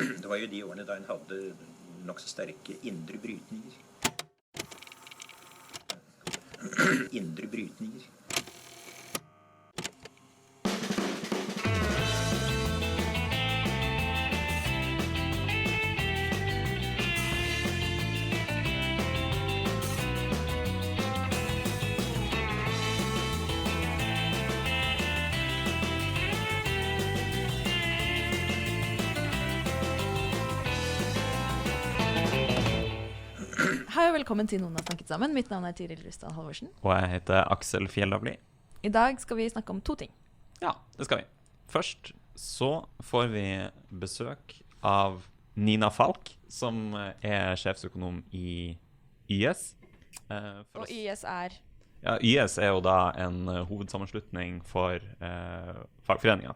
Det var jo de årene da en hadde nok så sterke indre brytninger. Indre brytninger. Hei og velkommen til Noen har snakket sammen. Mitt navn Tiril Rustan Halvorsen. Og jeg heter Aksel Fjellavli. I dag skal vi snakke om 2 ting. Ja, det skal vi. Først så får vi besøk av Nina Falch, som sjeføkonom i YS. Og YS Ja, YS jo da en hovedsammenslutning for fagforeninger,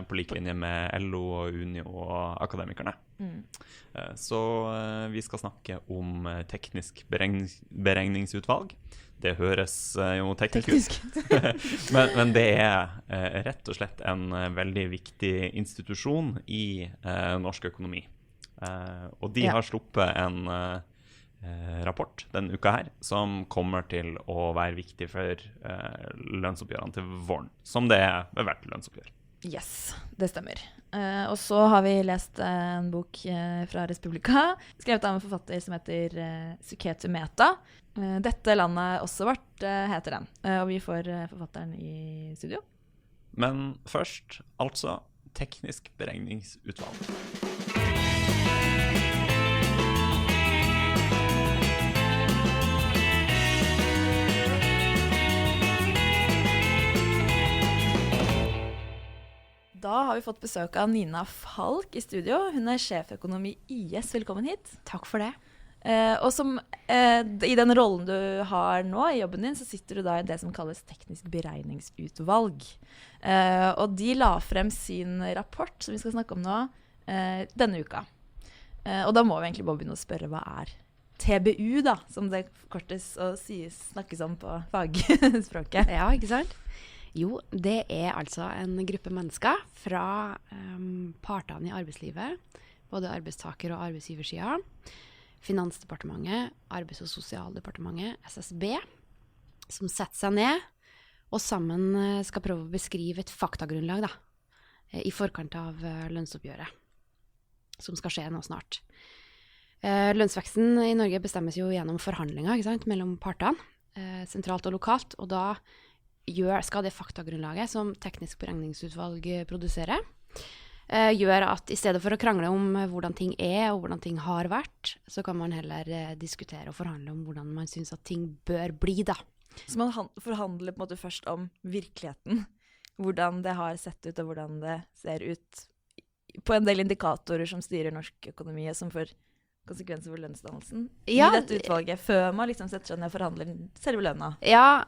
på like linje med LO og Unio og akademikerne. Så vi skal snakke om teknisk beregningsutvalg. Det høres jo teknisk ut. men det rett og slett en veldig viktig institusjon i norsk økonomi. Og de har sluppet en rapport denne uka her, som kommer til å være viktig for lønnsoppgjørene til våren, som det ved hvert lønnsoppgjør. Yes, det stemmer. Og så har vi lest en bok fra Respublika, skrevet av en forfatter som heter Suketu Metha. Dette, landet, også, vårt, heter den. Og vi får forfatteren i studio. Men først, altså, teknisk beregningsutvalg. Da har vi fått besøk av Nina Falch i studio. Hun sjeføkonom i YS. Velkommen hit. Takk for det. Og som, i den rollen du har nå i jobben din, så sitter du da i det som kalles teknisk beregningsutvalg. Og de la frem sin rapport, som vi skal snakke om nå, denne uka. Og da må vi egentlig bare begynne å spørre, hva TBU da, som det kortes og snakkes om på fagspråket? Ja, ikke sant? Jo, det altså en gruppe mennesker fra partene i arbeidslivet, både arbeidstaker- og arbeidsgiversiden, Finansdepartementet, Arbeids- og sosialdepartementet, SSB, som setter seg ned og sammen skal prøve å beskrive et faktagrunnlag da, i forkant av lønnsoppgjøret, som skal skje nå snart. Lønnsveksten i Norge bestemmes jo gjennom forhandlinger, ikke sant, mellom partene, sentralt og lokalt, og da skal det faktagrunnlaget som teknisk beregningsutvalg produserer, gjør at i stedet for å krangle om hvordan ting og hvordan ting har vært, så kan man heller diskutere og forhandle om hvordan man synes at ting bør bli da. Så man forhandler på en måte først om virkeligheten, hvordan det har sett ut og hvordan det ser ut på en del indikatorer som styrer norsk økonomi, som får konsekvenser for lønnsdannelsen i dette utvalget, før man liksom setter seg ned og forhandler selve lønna. Ja,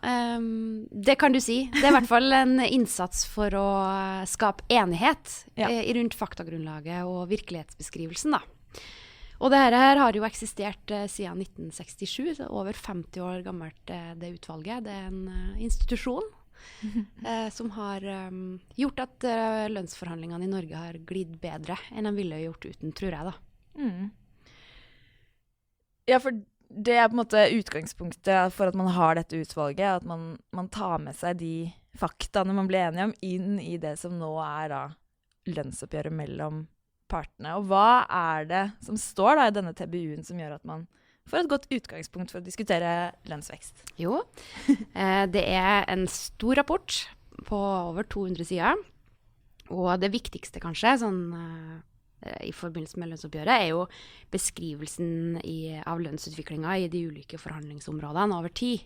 det kan du si. Det i hvert fall en innsats for å skape enighet rundt faktagrunnlaget og virkelighetsbeskrivelsen da. Og det her har jo eksistert siden 1967, så over 50 år gammelt det utvalget. Det en institusjon som har gjort at lønnsforhandlingene i Norge har glidd bedre enn de ville gjort uten, tror jeg da. Ja, for det på en måte utgangspunktet for at man har dette utvalget, at man tar med seg de faktaene man blir enige om inn i det som nå da lønnsoppgjøret mellom partene. Og hva det som står da i denne TBU-en som gjør at man får et godt utgangspunkt for å diskutere lønnsvekst? Jo, det en stor rapport på over 200 sider, og det viktigste kanskje, i forbindelse med lønnsoppgjøret, jo beskrivelsen av lønnsutviklingen i de ulike forhandlingsområdene over tid.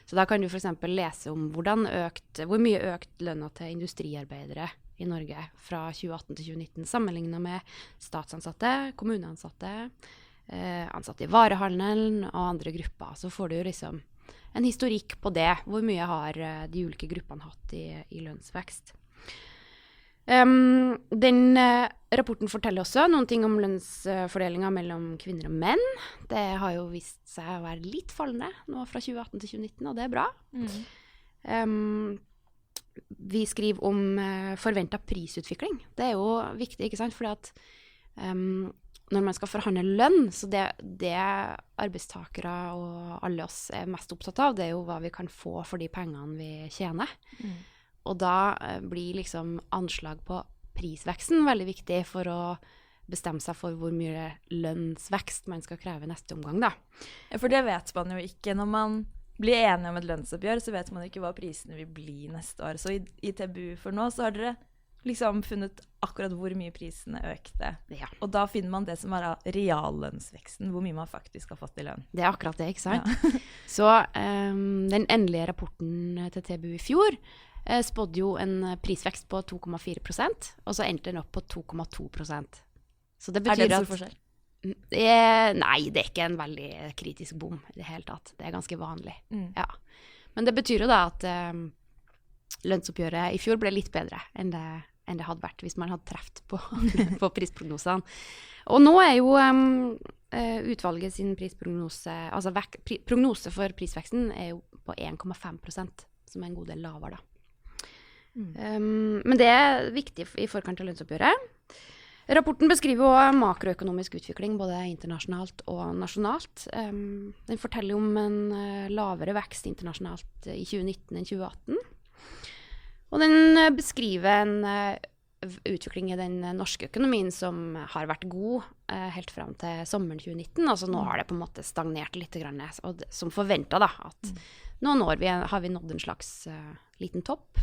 Så da kan du for eksempel lese om hvor mye økt lønna til industriarbeidere i Norge fra 2018 til 2019, sammenlignet med statsansatte, kommuneansatte, ansatte i varehandelen og andre grupper. Så får du jo liksom en historikk på det, hvor mye har de ulike gruppene hatt i lønnsvekst. Den rapporten forteller også noen ting om lønnsfordelingen mellom kvinner og menn. Det har jo vist seg å være litt fallende nå fra 2018 til 2019, og det bra. Vi skriver om forventet prisutvikling. Det jo viktig, ikke sant? Fordi at Når man skal forhandle lønn, så det arbeidstakere og alle oss er mest opptatt av, det er jo hva vi kan få for de pengene vi tjener. Og da blir liksom anslag på prisveksten veldig viktig for å bestemme seg for hvor mye lønnsvekst man skal kreve neste omgang, da. Ja, for det vet man jo ikke. Når man blir enige om et lønnsoppgjør, så vet man ikke hva prisene vil bli neste år. Så i TBU for nå, så har dere liksom funnet akkurat hvor mye prisene økte. Ja. Og da finner man det som er reallønnsveksten, hvor mye man faktisk har fått i lønn. Det er akkurat det, ikke sant? Ja. Så den endelige rapporten til TBU i fjor spådde jo en prisvekst på 2,4%, og så endte den opp på 2,2%. Så det betyr det en stor forskjell? Nei, det er ikke en veldig kritisk bom i det hele tatt. Det er ganske vanlig. Ja. Men det betyr jo da at lønnsoppgjøret i fjor ble litt bedre enn det hadde vært hvis man hadde treft på prisprognosene. Og nå er jo utvalget sin prisprognose, altså prognose for prisveksten er jo på 1,5%, som er en god del lavere da. Men det er viktig i forkant av lønnsoppgjøret. Rapporten beskriver også makroøkonomisk utvikling, både internasjonalt og nasjonalt. Den forteller om en lavere vekst internasjonalt i 2019 enn 2018. Og den beskriver en utvikling i den norske økonomien som har vært god helt frem til sommeren 2019. Altså nå har det på en måte stagnert litt, og som forventet da, at noen år har vi nådd en slags liten topp.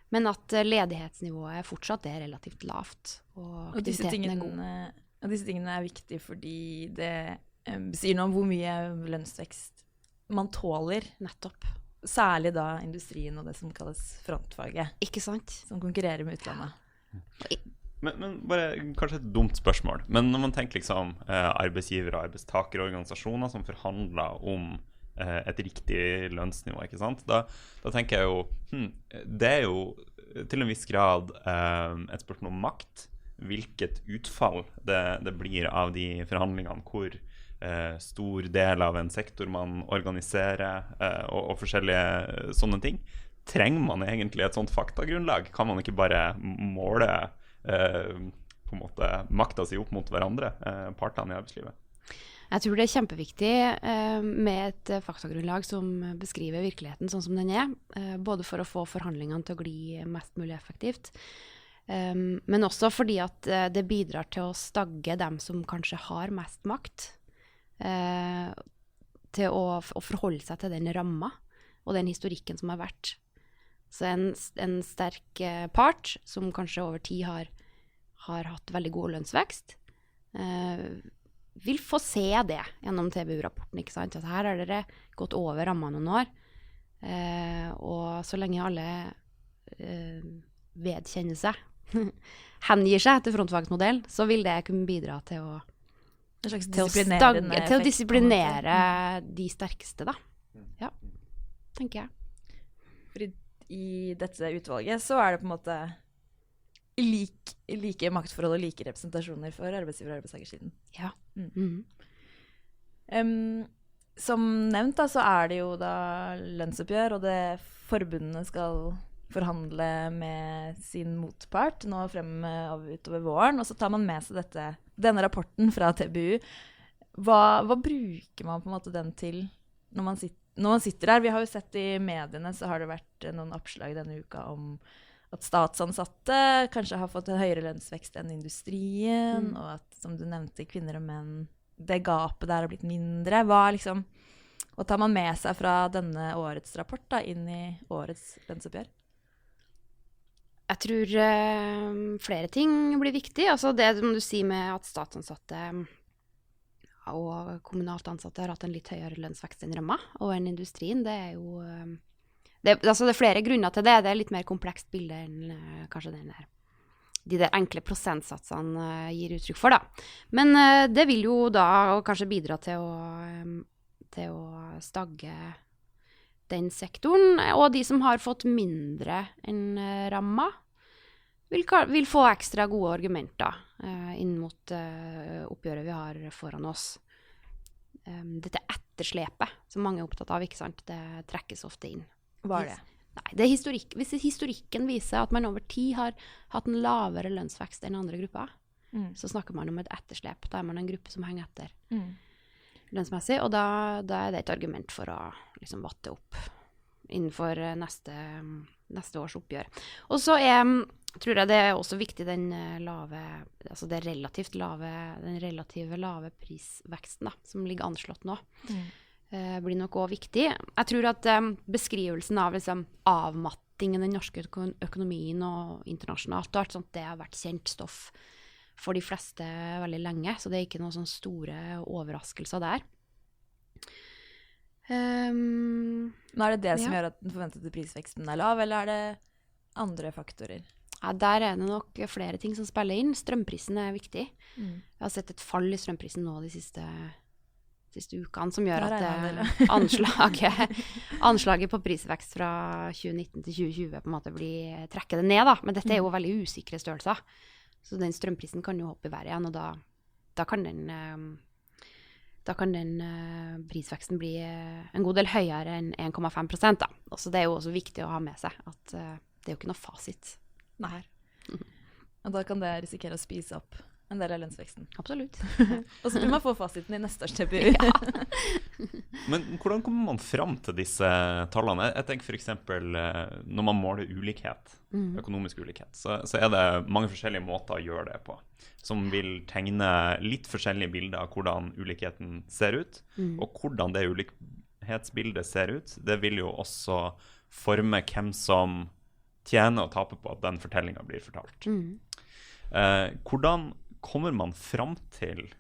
Men at ledighetsnivået fortsatt er relativt lavt, og aktiviteten er god. Og disse tingene er viktige fordi det sier noe om hvor mye lønnsvekst man tåler. Nettopp. Særlig da industrien og det som kalles frontfaget. Ikke sant? Som konkurrerer med utlandet. Men bare kanskje et dumt spørsmål. Men når man tenker liksom arbeidsgiver- og arbeidstakerorganisasjoner som forhandler om et riktig lønnsnivå, ikke sant? Da tenker jeg jo, det er jo til en viss grad et spørsmål om makt. Hvilket utfall det blir av de forhandlingene, hvor stor del av en sektor man organiserer og forskjellige sånne ting. Trenger man egentlig et sånt faktagrunnlag? Kan man ikke bare måle på en måte makta si opp mot hverandre, partene i arbeidslivet? Jeg tror det er kjempeviktig med et faktagrunnlag som beskriver virkeligheten sånn som den er, både for å få forhandlingene til å gli mest mulig effektivt, men også fordi at det bidrar til å stagge dem som kanskje har mest makt, til å forholde seg til den ramma og den historikken som har vært. Så en sterk part som kanskje over tid har hatt veldig god lønnsvekst, vil få se det gjennom TBU-rapporten, ikke sant? At her har dere gått over ramma noen år, og så lenge alle vedkjenner seg, hengir seg til frontfagsmodell, så vil det kunne bidra til å disiplinere de sterkeste, da. Ja, tenker jeg. For i dette utvalget så er det på en måte like maktforhold og like representasjoner for arbeidsgiver- og arbeidstakersiden. Ja. Som nevnt da, så er det jo da lønnsoppgjør, og det forbundene skal forhandle med sin motpart nå frem utover våren, og så tar man med seg denne rapporten fra TBU. Hva bruker man på en måte den til når man sitter her? Vi har jo sett i mediene, så har det vært noen oppslag denne uka om at statsansatte kanskje har fått en høyere lønnsvekst enn industrien, og at, som du nevnte, kvinner og menn, det gapet der har blitt mindre. Hva tar man med seg fra denne årets rapport da, inn i årets lønnsoppgjør? Jeg tror flere ting blir viktig. Altså det som du sier med at statsansatte og kommunalt ansatte har hatt en litt høyere lønnsvekst enn ramma, og enn industrien, det er jo det er flere grunner til det. Det er litt mer komplekst bilde enn kanskje de der enkle prosentsatsene gir uttrykk for, da. Men det vil jo da kanskje bidra til å stagge den sektoren, og de som har fått mindre enn ramma, vil få ekstra gode argumenter inn mot oppgjøret vi har foran oss. Dette etterslepet som mange er opptatt av, ikke sant? Det trekkes ofte inn. Hva er det? Nei, det er hvis historikken viser at man over tid har hatt en lavere lønnsvekst enn andre grupper, så snakker man om et etterslep. Da man en gruppe som henger etter lønnsmessig, og da det et argument for å liksom vatte opp innenfor neste års oppgjør. Og så tror jeg det også viktig den relative lave prisveksten da, som ligger anslått nå. Blir nok også viktig. Jeg tror at beskrivelsen av liksom, avmattingen i den norske økonomien og internasjonalt, og alt sånt, det har vært kjent stoff for de fleste veldig lenge, så det er ikke noen sånne store overraskelser der. Men er det som gjør at den forventede prisveksten er lav, eller er det andre faktorer? Ja, der er det nok flere ting som spiller inn. Strømprisen er viktig. Jeg har sett et fall i strømprisen nå de siste ukene, som gjør at anslaget på prisvekst fra 2019 til 2020 på en måte trekker det ned, da. Men dette er jo veldig usikre størrelser. Så den strømprisen kan jo hoppe i været igjen, og da kan den prisveksten bli en god del høyere enn 1,5%. Da. Så det er jo også viktig å ha med seg at det er jo ikke noe fasit. Nei. Og da kan det risikere å spise opp en del av lønnsveksten. Absolutt. Og så vil man få fasiten i neste års TBU. Men hvordan kommer man fram til disse tallene? Jeg tenker for eksempel når man måler ulikhet, økonomisk ulikhet, så er det mange forskjellige måter å gjøre det på, som vil tegne litt forskjellige bilder av hvordan ulikheten ser ut, og hvordan det ulikhetsbildet ser ut. Det vil jo også forme hvem som tjener og taper på at den fortellingen blir fortalt. Hvordan kommer man fram til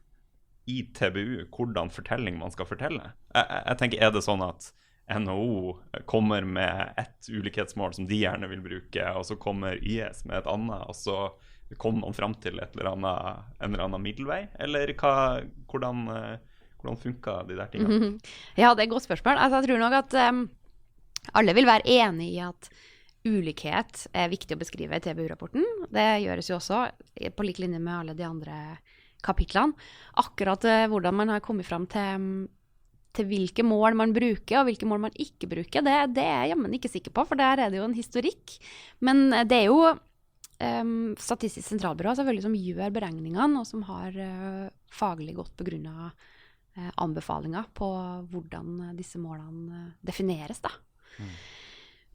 i TBU hvordan fortelling man skal fortelle? Jeg tenker, er det sånn at NHO kommer med et ulikhetsmål som de gjerne vil bruke, og så kommer YS med et annet, og så kommer man fram til en eller annen middelvei? Eller hvordan funker de der tingene? Ja, det er et godt spørsmål. Altså, jeg tror nok at alle vil være enige i at ulikhet er viktig å beskrive i TBU-rapporten. Det gjøres jo også på lik linje med alle de andre kapitlene. Akkurat hvordan man har kommet fram til hvilke mål man bruker og hvilke mål man ikke bruker, det er jeg jammen ikke sikker på, for der er det jo en historikk. Men det er jo Statistisk sentralbyrå selvfølgelig som gjør beregningene, og som har faglig godt begrunnet anbefalinger på hvordan disse målene defineres da.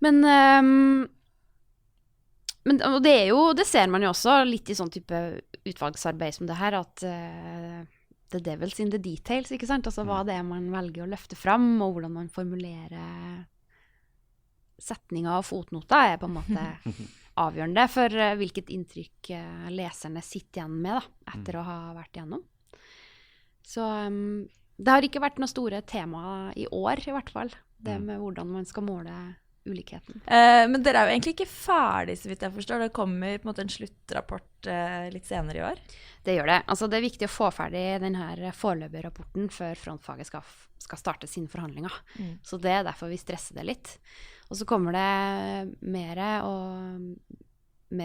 Men det ser man jo også litt i sånn type utvalgsarbeid som det her, at the devil's in the details, ikke sant? Altså hva det er man velger å løfte fram, og hvordan man formulerer setninger og fotnoter er på en måte avgjørende for hvilket inntrykk leserne sitter igjen med da, etter å ha vært igjennom. Så det har ikke vært noen store tema i år i hvert fall, det med hvordan man skal måle ulikheten. Men dere er jo egentlig ikke ferdig, så vidt jeg forstår. Det kommer på en måte en sluttrapport litt senere i år. Det gjør det. Altså, det er viktig å få ferdig denne foreløpige rapporten før frontfaget skal starte sine forhandlinger. Så det er derfor vi stresser det litt. Og så kommer det mer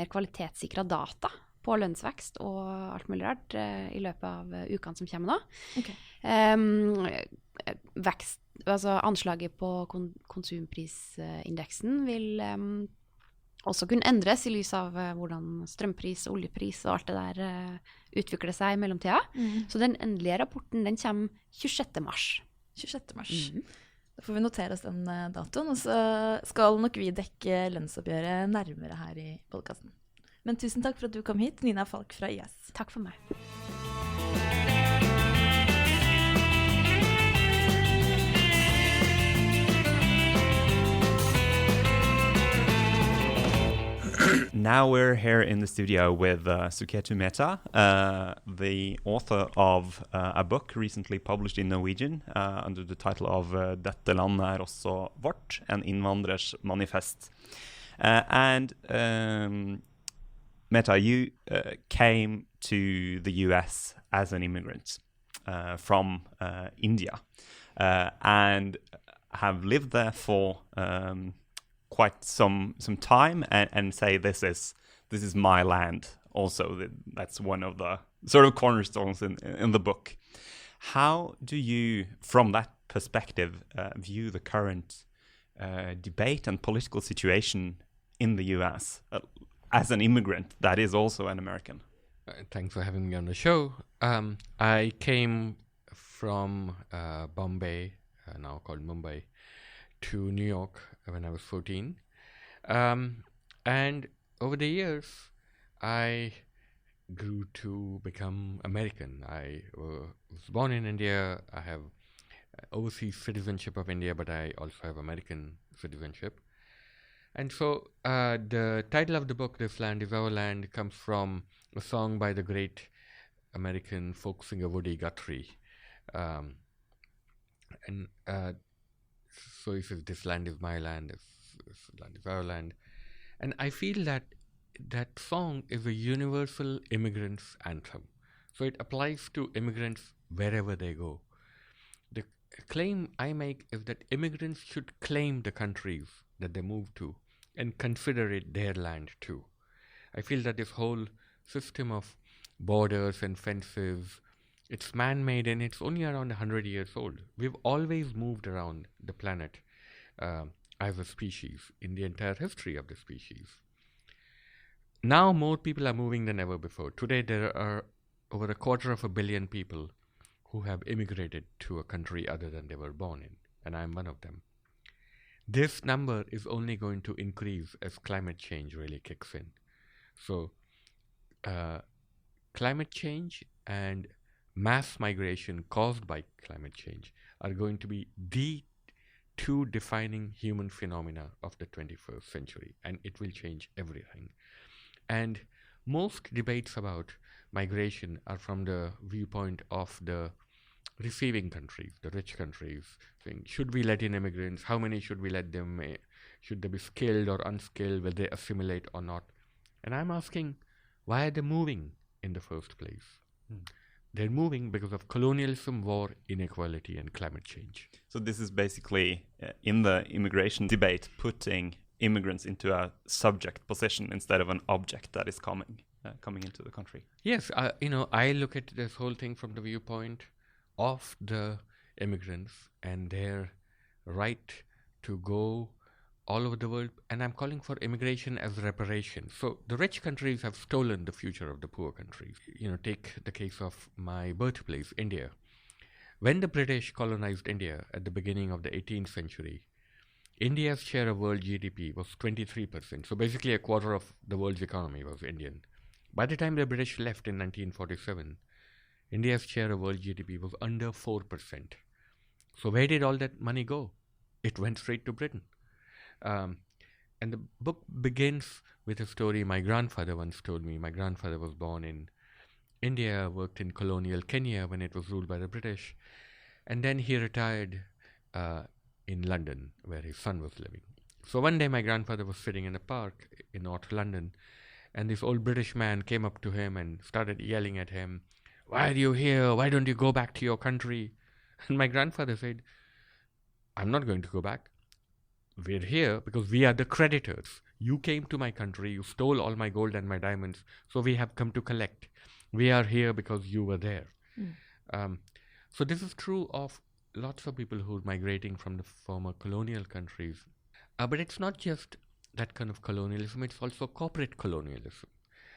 kvalitetssikret data på lønnsvekst og alt mulig rart i løpet av ukene som kommer nå. Okay. Altså anslaget på konsumprisindeksen vil også kunne endres i lys av hvordan strømpris, oljepris og alt det der utvikler seg i mellomtida. Så den endelige rapporten, den kommer 26. mars. 26. mars. Da får vi notere oss den datoen, og så skal nok vi dekke lønnsoppgjøret nærmere her i podcasten. Men tusen takk for at du kom hit, Nina Falch fra IS. Takk for meg. Now we're here in the studio with Suketu Metha, the author of a book recently published in Norwegian under the title of Dette, landet, også, vårt, an innvandrers manifest. And Metha, you came to the US as an immigrant from India and have lived there for quite some time and say this is my land also. That's one of the sort of cornerstones in the book. How do you, from that perspective, view the current debate and political situation in the US as an immigrant that is also an American? Thanks for having me on the show. I came from Bombay, now called Mumbai, to New York when I was 14. And over the years, I grew to become American. I was born in India. I have overseas citizenship of India, but I also have American citizenship. And so the title of the book, This Land Is Our Land, comes from a song by the great American folk singer Woody Guthrie. So he says, this land is my land, this land is our land. And I feel that that song is a universal immigrant's anthem. So it applies to immigrants wherever they go. The claim I make is that immigrants should claim the countries that they move to and consider it their land too. I feel that this whole system of borders and fences, it's man-made and it's only around 100 years old. We've always moved around the planet as a species in the entire history of the species. Now more people are moving than ever before. Today there are over 250 million people who have immigrated to a country other than they were born in, and I'm one of them. This number is only going to increase as climate change really kicks in. So climate change and mass migration caused by climate change are going to be the two defining human phenomena of the 21st century, and it will change everything. And most debates about migration are from the viewpoint of the receiving countries, the rich countries, saying, should we let in immigrants? How many should we let them? Should they be skilled or unskilled? Will they assimilate or not? And I'm asking, why are they moving in the first place? They're moving because of colonialism, war, inequality, and climate change. So this is basically, in the immigration debate, putting immigrants into a subject position instead of an object that is coming into the country. Yes, I look at this whole thing from the viewpoint of the immigrants and their right to go all over the world, and I'm calling for immigration as reparation. So the rich countries have stolen the future of the poor countries. Take the case of my birthplace, India. When the British colonized India at the beginning of the 18th century, India's share of world GDP was 23%. So basically a quarter of the world's economy was Indian. By the time the British left in 1947, India's share of world GDP was under 4%. So where did all that money go? It went straight to Britain. And the book begins with a story my grandfather once told me. My grandfather was born in India, worked in colonial Kenya when it was ruled by the British, and then he retired in London, where his son was living. So one day my grandfather was sitting in a park in North London, and this old British man came up to him and started yelling at him, "Why are you here? Why don't you go back to your country?" And my grandfather said, "I'm not going to go back. We're here because we are the creditors. You came to my country, you stole all my gold and my diamonds, so we have come to collect. We are here because you were there." So this is true of lots of people who are migrating from the former colonial countries. But it's not just that kind of colonialism, it's also corporate colonialism.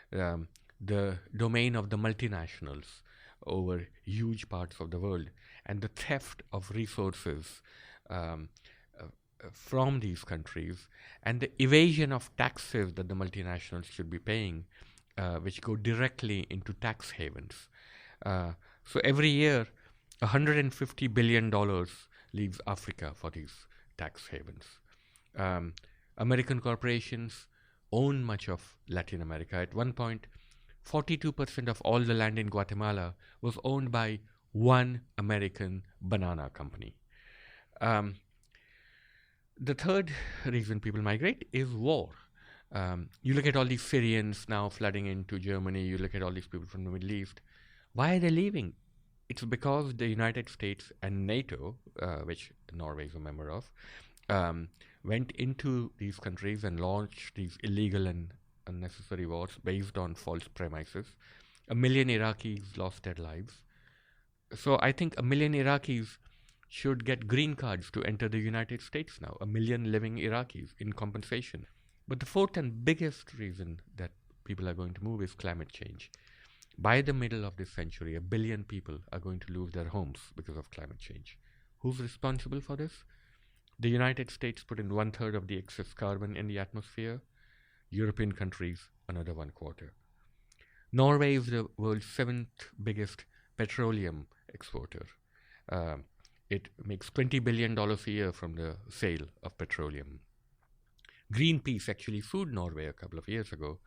The domain of the multinationals over huge parts of the world, and the theft of resources from these countries, and the evasion of taxes that the multinationals should be paying, which go directly into tax havens. So every year, $150 billion leaves Africa for these tax havens. American corporations own much of Latin America. At one point, 42% of all the land in Guatemala was owned by one American banana company. The third reason people migrate is war. You look at all these Syrians now flooding into Germany, you look at all these people from the Middle East. Why are they leaving? It's because the United States and NATO, which Norway is a member of, went into these countries and launched these illegal and unnecessary wars based on false premises. 1 million Iraqis lost their lives. So I think 1 million Iraqis should get green cards to enter the United States now, 1 million living Iraqis in compensation. But the fourth and biggest reason that people are going to move is climate change. by the middle of this century, 1 billion people are going to lose their homes because of climate change. Who's responsible for this? The United States put in 1/3 of the excess carbon in the atmosphere. European countries, another 1/4. Norway is the world's 7th biggest petroleum exporter. It makes $20 billion a year from the sale of petroleum. Greenpeace actually sued Norway a couple of years ago,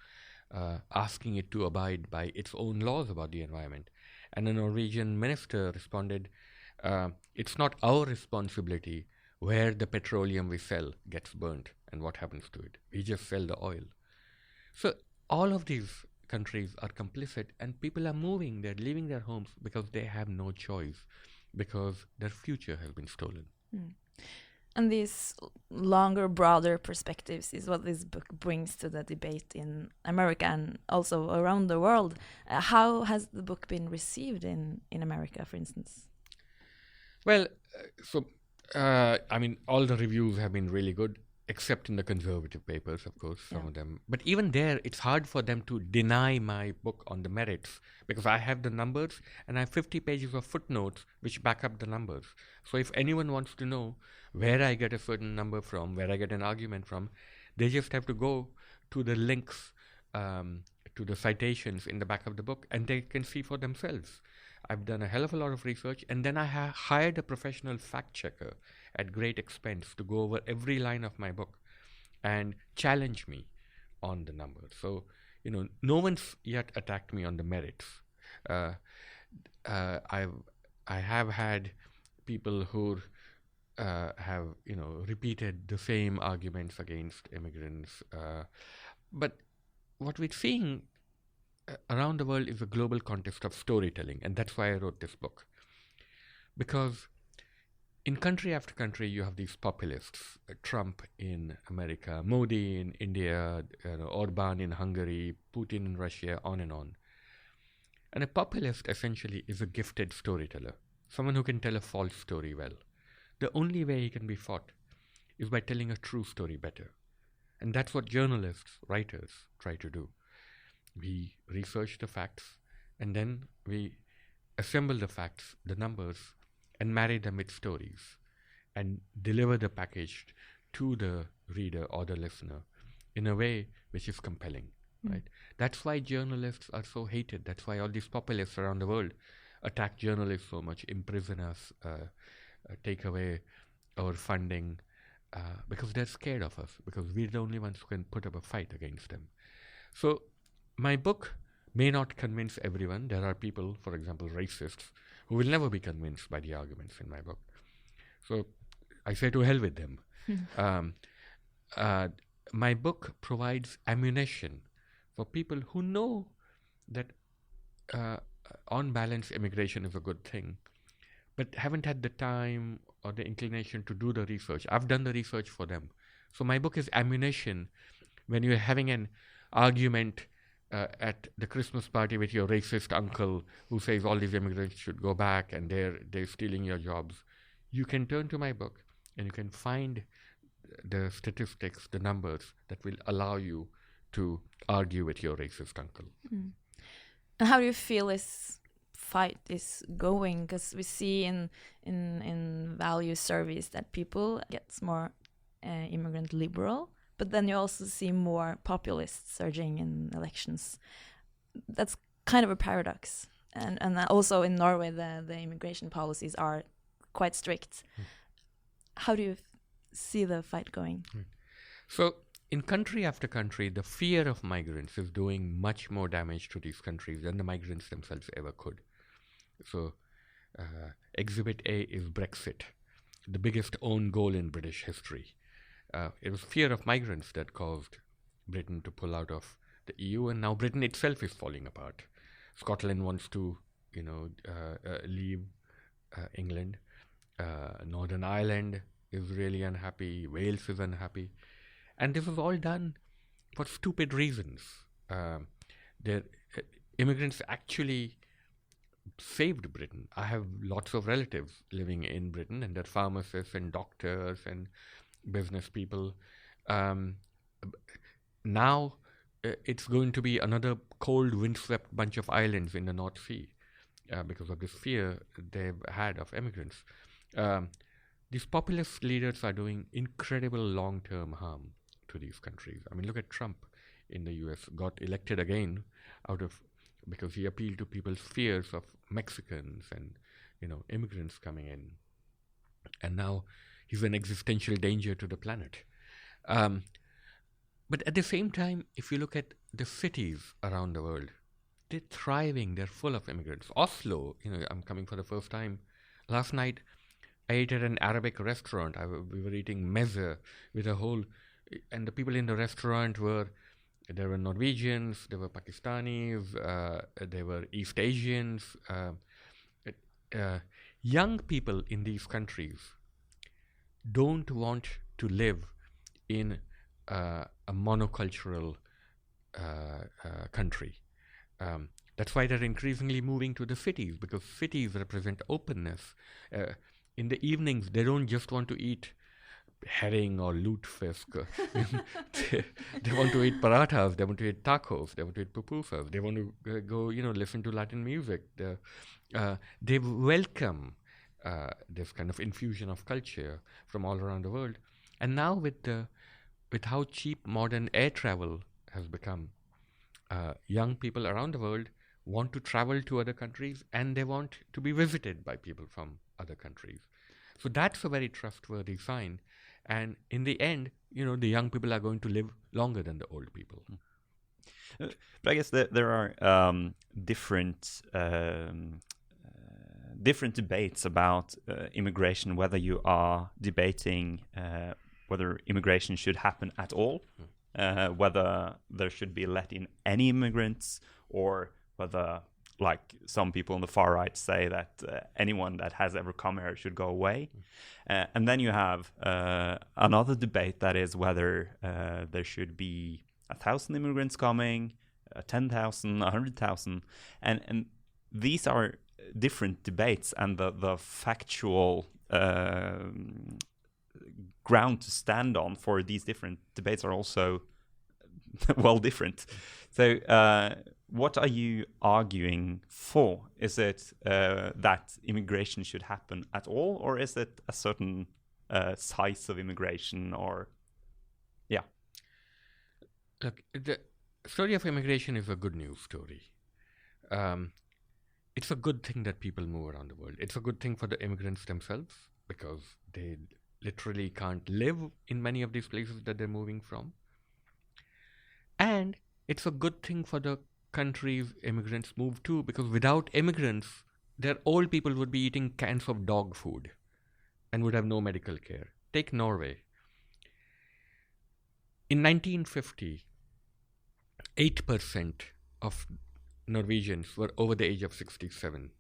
asking it to abide by its own laws about the environment. And the Norwegian minister responded, it's not our responsibility where the petroleum we sell gets burnt and what happens to it. We just sell the oil. So all of these countries are complicit, and people are moving, they're leaving their homes because they have no choice, because their future has been stolen. And these longer, broader perspectives is what this book brings to the debate in America and also around the world. How has the book been received in America, for instance? Well, I mean, all the reviews have been really good, except in the conservative papers, of course, some of them. But even there, it's hard for them to deny my book on the merits, because I have the numbers and I have 50 pages of footnotes which back up the numbers. So if anyone wants to know where I get a certain number from, where I get an argument from, they just have to go to the links, to the citations in the back of the book, and they can see for themselves. I've done a hell of a lot of research, and then I hired a professional fact checker at great expense to go over every line of my book and challenge me on the numbers. So, no one's yet attacked me on the merits. I have had people who have, repeated the same arguments against immigrants. But what we're seeing around the world is a global context of storytelling, and that's why I wrote this book. Because in country after country, you have these populists, Trump in America, Modi in India, Orban in Hungary, Putin in Russia, on and on. And a populist essentially is a gifted storyteller, someone who can tell a false story well. The only way he can be fought is by telling a true story better. And that's what journalists, writers try to do. We research the facts, and then we assemble the facts, the numbers, and marry them with stories, and deliver the package to the reader or the listener in a way which is compelling, right? That's why journalists are so hated. That's why all these populists around the world attack journalists so much, imprison us, take away our funding, because they're scared of us, because we're the only ones who can put up a fight against them. So my book may not convince everyone. There are people, for example, racists, who will never be convinced by the arguments in my book. So I say to hell with them. My book provides ammunition for people who know that on balance immigration is a good thing, but haven't had the time or the inclination to do the research. I've done the research for them. So my book is ammunition when you're having an argument at the Christmas party with your racist uncle who says all these immigrants should go back and they're stealing your jobs. You can turn to my book and you can find the statistics, the numbers that will allow you to argue with your racist uncle. And how do you feel this fight is going? Because we see in value surveys that people get more immigrant liberal, but then you also see more populists surging in elections. That's kind of a paradox. And also in Norway, the immigration policies are quite strict. How do you see the fight going? So in country after country, the fear of migrants is doing much more damage to these countries than the migrants themselves ever could. So Exhibit A is Brexit, the biggest own goal in British history. It was fear of migrants that caused Britain to pull out of the EU, and now Britain itself is falling apart. Scotland wants to, leave England. Northern Ireland is really unhappy. Wales is unhappy. And this was all done for stupid reasons. Immigrants actually saved Britain. I have lots of relatives living in Britain, and they're pharmacists and doctors and business people. Now it's going to be another cold, windswept bunch of islands in the North Sea because of this fear they've had of immigrants. These populist leaders are doing incredible long-term harm to these countries. I mean, look at Trump in the US, got elected again because he appealed to people's fears of Mexicans and, immigrants coming in. And now he's an existential danger to the planet. But at the same time, if you look at the cities around the world, they're thriving, they're full of immigrants. Oslo, I'm coming for the first time. Last night, I ate at an Arabic restaurant. We were eating meze with and the people in the restaurant there were Norwegians, there were Pakistanis, there were East Asians. Young people in these countries don't want to live in a monocultural country. That's why they're increasingly moving to the cities, because cities represent openness. In the evenings, they don't just want to eat herring or lutefisk. They want to eat parathas, they want to eat tacos, they want to eat pupusas, they want to go, listen to Latin music. They welcome this kind of infusion of culture from all around the world. And now with how cheap modern air travel has become, young people around the world want to travel to other countries, and they want to be visited by people from other countries. So that's a very trustworthy sign. And in the end, the young people are going to live longer than the old people. But I guess there are different debates about immigration, whether you are debating whether immigration should happen at all, whether there should be let in any immigrants, or whether, like some people on the far right say, that anyone that has ever come here should go away. And then you have another debate that is whether there should be 1,000 immigrants coming, 10,000, 100,000. And these are different debates, and the factual ground to stand on for these different debates are also different. So what are you arguing for? Is it that immigration should happen at all, or is it a certain size of immigration? Or Look, the story of immigration is a good news story. It's a good thing that people move around the world. It's a good thing for the immigrants themselves, because they literally can't live in many of these places that they're moving from. And it's a good thing for the countries immigrants move to, because without immigrants, their old people would be eating cans of dog food and would have no medical care. Take Norway. In 1950, 8% of Norwegians were over the age of 67.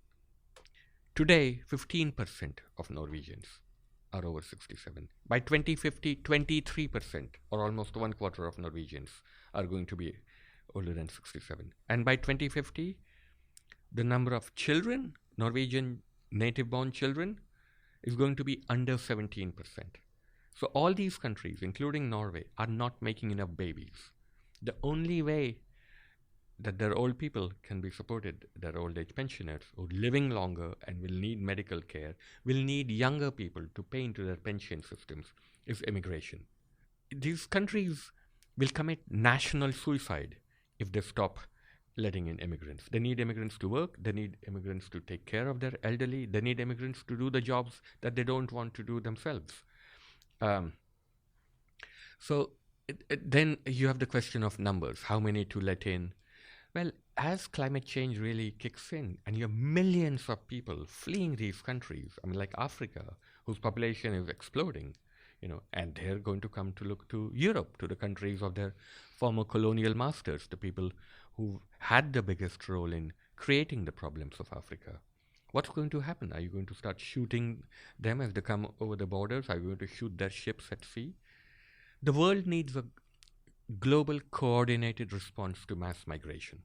Today, 15% of Norwegians are over 67. By 2050, 23%, or almost 1/4 of Norwegians, are going to be older than 67. And by 2050, the number of children, Norwegian native-born children, is going to be under 17%. So all these countries, including Norway, are not making enough babies. The only way that their old people can be supported, their old age pensioners who are living longer and will need medical care, will need younger people to pay into their pension systems, is immigration. These countries will commit national suicide if they stop letting in immigrants. They need immigrants to work, they need immigrants to take care of their elderly, they need immigrants to do the jobs that they don't want to do themselves. Then you have the question of numbers, how many to let in. Well, as climate change really kicks in, and you have millions of people fleeing these countries, like Africa, whose population is exploding, and they're going to come to look to Europe, to the countries of their former colonial masters, the people who had the biggest role in creating the problems of Africa. What's going to happen? Are you going to start shooting them as they come over the borders? Are you going to shoot their ships at sea? The world needs a global coordinated response to mass migration.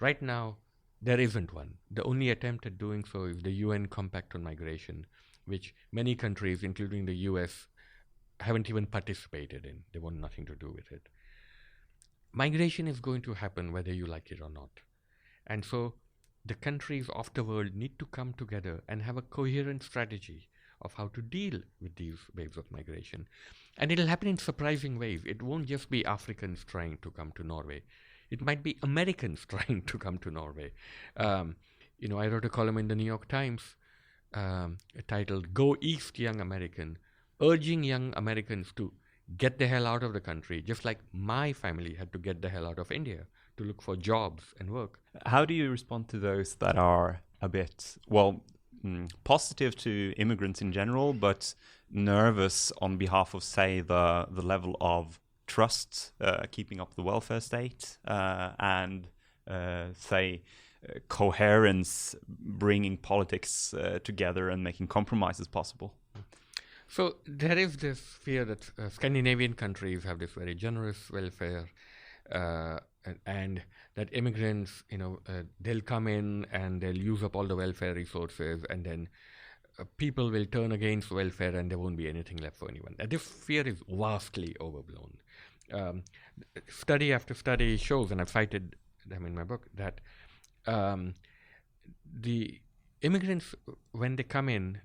Right now, there isn't one. The only attempt at doing so is the UN Compact on Migration, which many countries, including the US, haven't even participated in. They want nothing to do with it. migration is going to happen whether you like it or not. And so the countries of the world need to come together and have a coherent strategy of how to deal with these waves of migration. And it'll happen in surprising ways. It won't just be Africans trying to come to Norway. It might be Americans trying to come to Norway. I wrote a column in the New York Times titled "Go East, Young American," urging young Americans to get the hell out of the country, just like my family had to get the hell out of India to look for jobs and work. How do you respond to those that are a bit, positive to immigrants in general, but nervous on behalf of, say, the level of trust, keeping up the welfare state, and, coherence, bringing politics together and making compromises possible? So there is this fear that Scandinavian countries have this very generous welfare, and that immigrants, they'll come in and they'll use up all the welfare resources, and then people will turn against welfare and there won't be anything left for anyone. And this fear is vastly overblown. Study after study shows, and I've cited them in my book, that the immigrants, when they come in,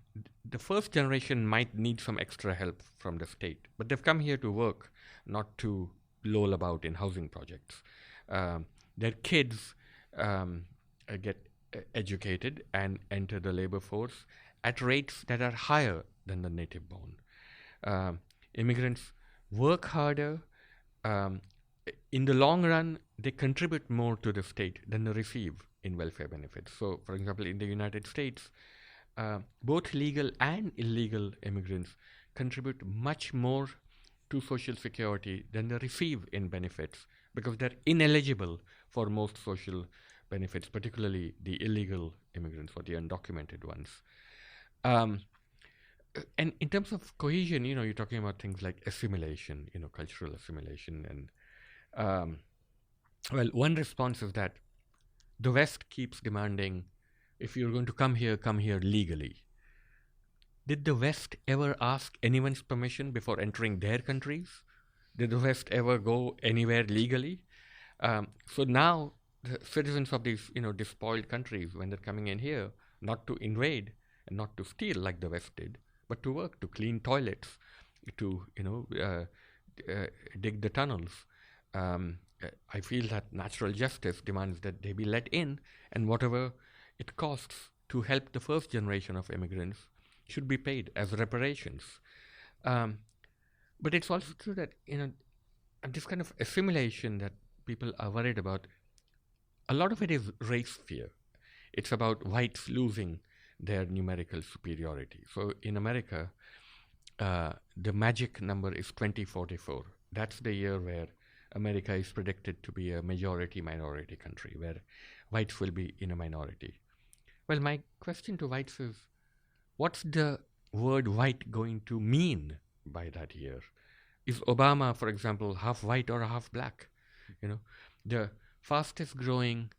the first generation might need some extra help from the state, but they've come here to work, not to loll about in housing projects. Their kids get educated and enter the labor force at rates that are higher than the native born. Immigrants work harder. In the long run, they contribute more to the state than they receive in welfare benefits. So, for example, in the United States, both legal and illegal immigrants contribute much more to Social Security than they receive in benefits, because they're ineligible for most social benefits, particularly the illegal immigrants or the undocumented ones. And in terms of cohesion, you're talking about things like assimilation, cultural assimilation. And one response is that the West keeps demanding, if you're going to come here legally. Did the West ever ask anyone's permission before entering their countries? Did the West ever go anywhere legally? So now the citizens of these, despoiled countries, when they're coming in here, not to invade and not to steal like the West did, but to work, to clean toilets, to, dig the tunnels. I feel that natural justice demands that they be let in, and whatever it costs to help the first generation of immigrants should be paid as reparations. But it's also true that, this kind of assimilation that people are worried about, a lot of it is race fear. It's about whites losing their numerical superiority. So in America, the magic number is 2044. That's the year where America is predicted to be a majority-minority country, where whites will be in a minority. Well, my question to whites is, what's the word white going to mean by that year? Is Obama, for example, half white or half black? The fastest growing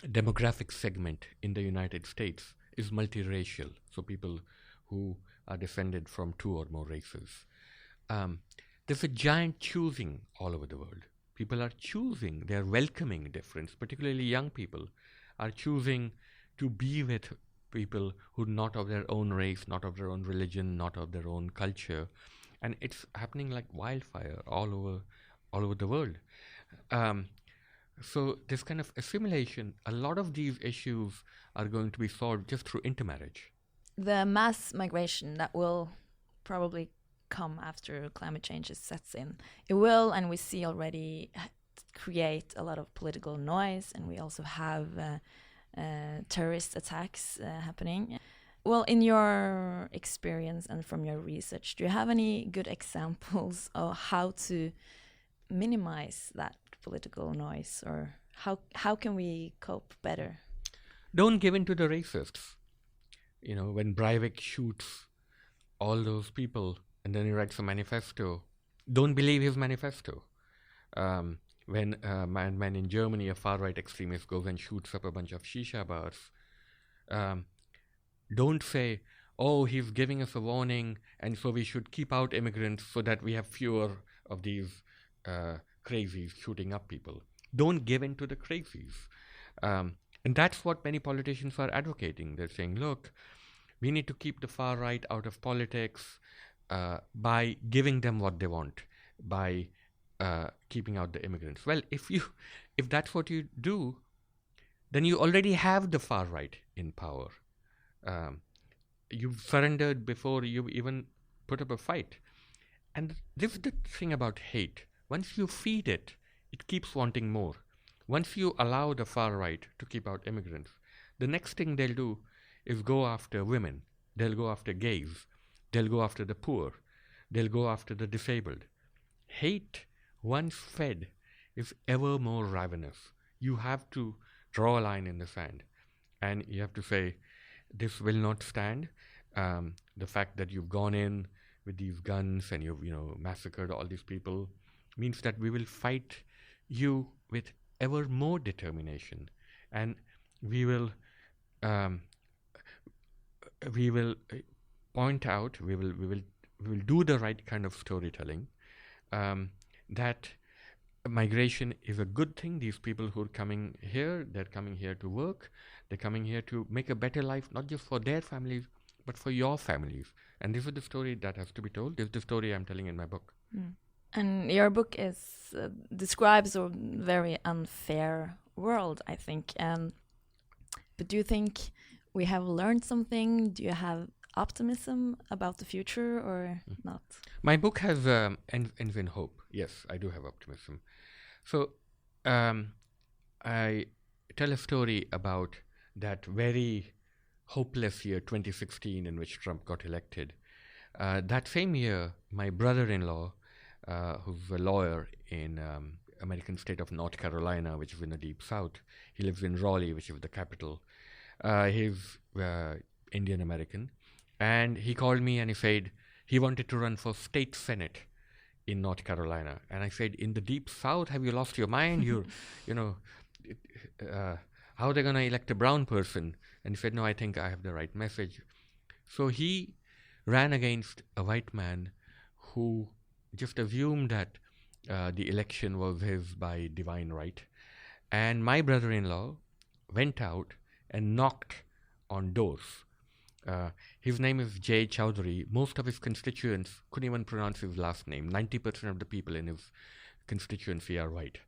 demographic segment in the United States is multiracial, so people who are descended from two or more races. There's a giant choosing all over the world. People are choosing, they're welcoming difference, particularly young people are choosing to be with people who are not of their own race, not of their own religion, not of their own culture. And it's happening like wildfire all over the world. So this kind of assimilation, a lot of these issues are going to be solved just through intermarriage. The mass migration that will probably come after climate change sets in, it will, and we see already, create a lot of political noise, and we also have terrorist attacks happening. Well, in your experience and from your research, do you have any good examples of how to minimize that political noise, or how can we cope better? Don't give in to the racists. When Breivik shoots all those people and then he writes a manifesto, don't believe his manifesto. When a madman in Germany, a far-right extremist, goes and shoots up a bunch of shisha bars, don't say, oh, he's giving us a warning and so we should keep out immigrants so that we have fewer of these crazies shooting up people. Don't give in to the crazies. And that's what many politicians are advocating. They're saying, look, we need to keep the far right out of politics by giving them what they want, by keeping out the immigrants. Well, if that's what you do, then you already have the far right in power. You've surrendered before you even put up a fight. And this is the thing about hate. Once you feed it, it keeps wanting more. Once you allow the far right to keep out immigrants, the next thing they'll do is go after women. They'll go after gays. They'll go after the poor. They'll go after the disabled. Hate, once fed, is ever more ravenous. You have to draw a line in the sand. And you have to say, this will not stand. The fact that you've gone in with these guns and you've massacred all these people means that we will fight you with ever more determination, and we will point out, we will do the right kind of storytelling, that migration is a good thing. These people who are coming here, they're coming here to work, they're coming here to make a better life, not just for their families, but for your families. And this is the story that has to be told. This is the story I'm telling in my book. And your book describes a very unfair world, I think. But do you think we have learned something? Do you have optimism about the future or not? My book has ends in hope. Yes, I do have optimism. So I tell a story about that very hopeless year, 2016, in which Trump got elected. That same year, my brother-in-law, who's a lawyer in American state of North Carolina, which is in the deep south. He lives in Raleigh, which is the capital. He's Indian American. And he called me and he said he wanted to run for state senate in North Carolina. And I said, in the deep south, have you lost your mind? How are they going to elect a brown person? And he said, no, I think I have the right message. So he ran against a white man who just assumed that the election was his by divine right. And my brother-in-law went out and knocked on doors. His name is Jay Chowdhury. Most of his constituents couldn't even pronounce his last name. 90% of the people in his constituency are white.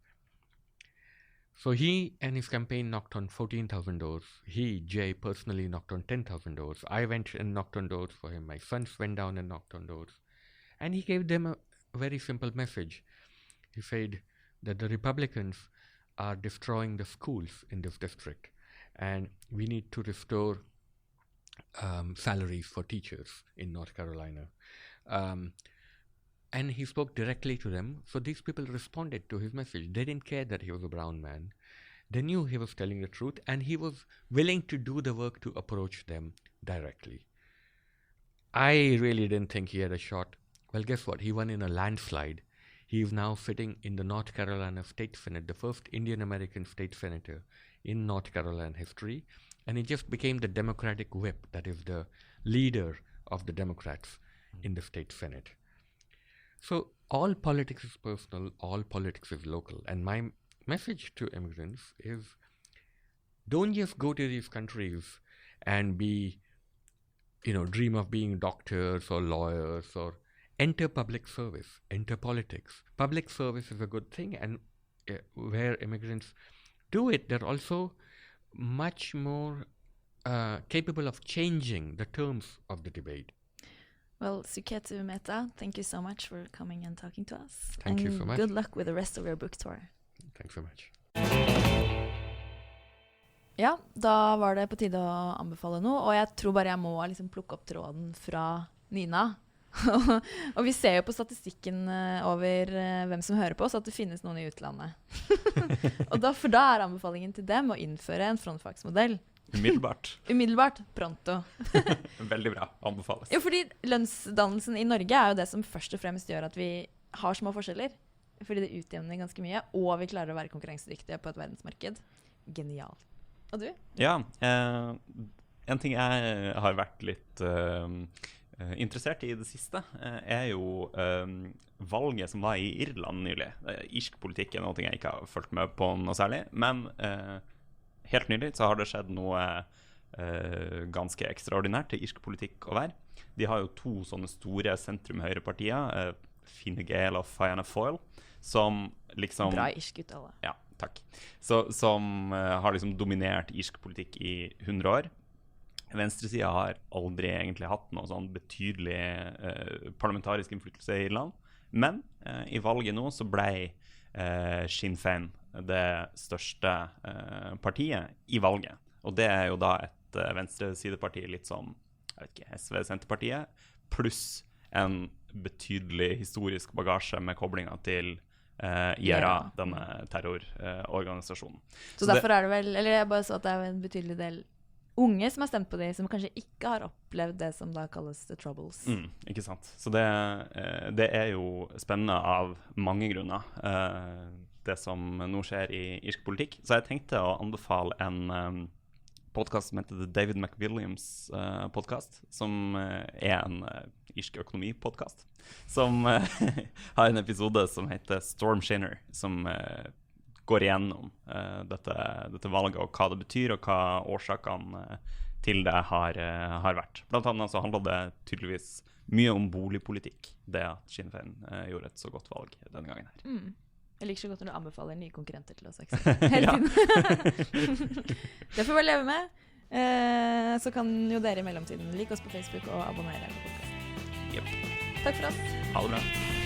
So he and his campaign knocked on 14,000 doors. He, Jay, personally knocked on 10,000 doors. I went and knocked on doors for him. My sons went down and knocked on doors. And he gave them a very simple message. He said that the Republicans are destroying the schools in this district, and we need to restore salaries for teachers in North Carolina. And he spoke directly to them. So these people responded to his message. They didn't care that he was a brown man. They knew he was telling the truth, and he was willing to do the work to approach them directly. I really didn't think he had a shot. Well, guess what? He won in a landslide. He is now sitting in the North Carolina State Senate, the first Indian American state senator in North Carolina history. And he just became the Democratic whip, that is the leader of the Democrats in the state Senate. So all politics is personal, all politics is local. And my message to immigrants is, don't just go to these countries and dream of being doctors or lawyers, or enter public service, enter politics. Public service is a good thing, and where immigrants do it, they're also much more capable of changing the terms of the debate. Well, Suketu Metha, thank you so much for coming and talking to us. Thank you so much. Good luck with the rest of your book tour. Thanks so much. Ja, da var det på tide å anbefale noe, og jeg tror bare jeg må plukke opp tråden fra Nina. Og vi ser jo på statistikken over hvem som hører på oss, at det finnes noen i utlandet. For da er anbefalingen til dem å innføre en frontfagsmodell. Umiddelbart, pronto. Veldig bra, anbefales. Jo, fordi lønnsdannelsen i Norge er jo det som først og fremst gjør at vi har små forskjeller. Fordi det utjevner ganske mye, og vi klarer å være konkurransedyktige på et verdensmarked. Genialt. Og du? Ja, en ting jeg har vært litt interessert i det siste, jo valget som var i Irland nylig. Irsk politikk noe jeg ikke har fulgt med på noe særlig, men helt nylig så har det skjedd noe ganske ekstraordinært til irsk politikk å være. De har jo to sånne store sentrum-høyrepartier, Fine Gael og Fianna Fáil, som liksom... Bra irsk uttale. Ja, takk. Som har liksom dominert irsk politikk i 100 år. Venstresiden har aldri egentlig hatt noe sånn betydelig parlamentarisk innflytelse i Irland, men i valget nå så ble Sinn Féin det største partiet i valget. Og det jo da et venstresideparti litt som, jeg vet ikke, SV-Senterpartiet, pluss en betydelig historisk bagasje med koblinger til IRA, denne terrororganisasjonen. Så derfor det vel, eller jeg bare så at det en betydelig del unge som har stemt på de, som kanskje ikke har opplevd det som da kalles the troubles. Ikke sant. Så det jo spennende av mange grunner, det som nå skjer i irsk politikk. Så jeg tenkte å anbefale en podcast som heter The David McWilliams podcast, som en irsk økonomi-podcast, som har en episode som heter Storm Shinner, som går igjennom dette valget og hva det betyr og hva årsakene til det har vært. Blant annet så handler det tydeligvis mye om boligpolitikk, det at Sinn Féin gjorde et så godt valg denne gangen her. Jeg liker så godt når du anbefaler nye konkurrenter til oss hele tiden. Det får vi leve med. Så kan jo dere i mellomtiden like oss på Facebook og abonnere på podcasten. Yep. Takk for oss. Ha det bra.